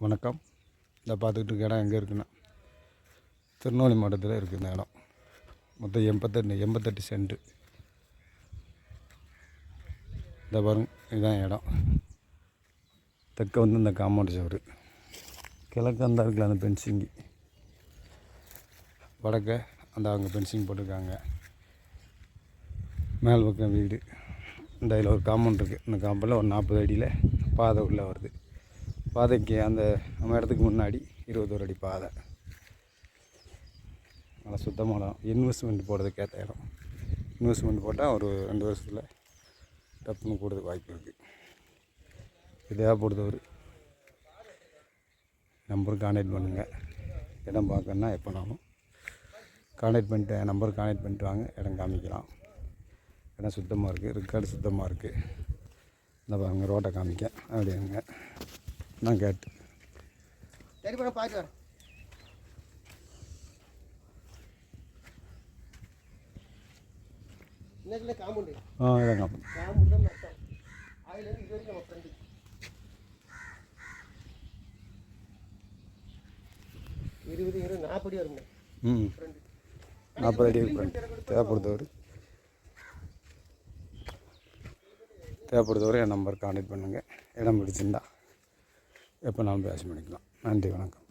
வணக்கம். இதை பார்த்துக்கிட்டு இருக்க இடம் எங்கே இருக்குன்னா திருநெல்வேலி மாவட்டத்தில் இருக்குது. இந்த இடம் மொத்தம் 88 சென்ட். இந்த பாருங்க, இதுதான் இடம். தெற்க வந்து இந்த காம்பவுண்ட் சுவர், கிழக்கு அந்த இருக்குல்ல அந்த பென்சிங்கு, வடக்க அந்த அவங்க பென்சிங் போட்டிருக்காங்க. மேல் பக்கம் வீடு. இந்த இதில் ஒரு காம்பவுண்ட் இருக்குது. இந்த காம்பவுண்டில் ஒரு 40 அடியில் பாதை உள்ளே வருது. பாதைக்கு அந்த நம்ம இடத்துக்கு முன்னாடி 21 அடி பாதை. நல்லா சுத்தமான இடம். இன்வெஸ்ட்மெண்ட் போடுறதுக்கு ஏற்ற இடம். இன்வெஸ்ட்மெண்ட் போட்டால் ஒரு 2 வருஷத்தில் டப்புன்னு போடுறதுக்கு வாய்ப்பு இருக்குது. இதாக பொறுத்தவர் நம்பருக்கு கான்டாக்ட் பண்ணுங்கள். இடம் பார்க்கணுன்னா எப்போனாலும் கான்டாக்ட் பண்ணிட்டு நம்பருக்கு கான்டாக்ட் பண்ணிட்டு வாங்க. இடம் காமிக்கலாம். இடம் சுத்தமாக இருக்குது. ரெக்கார்டு சுத்தமாக இருக்குது. இந்த பாருங்க, ரோட்டை காமிக்க அப்படிங்க நான் கேட்டு சரி பண்ண பார்த்து வரேன். இன்னைக்குள்ள காம்பவுண்டு இதான் காம்பவுண்டு தான் நஷ்டம். அதுலேருந்து இது வரைக்கும் நம்ம ஃப்ரெண்டு 20 40 வருங்க. 40 அடி தேவைப்படுறவரை என் நம்பர் கான்டாக்ட் பண்ணுங்கள். இடம் பிடிச்சிருந்தா எப்போ நாளும் பேச பண்ணிக்கலாம். நன்றி, வணக்கம்.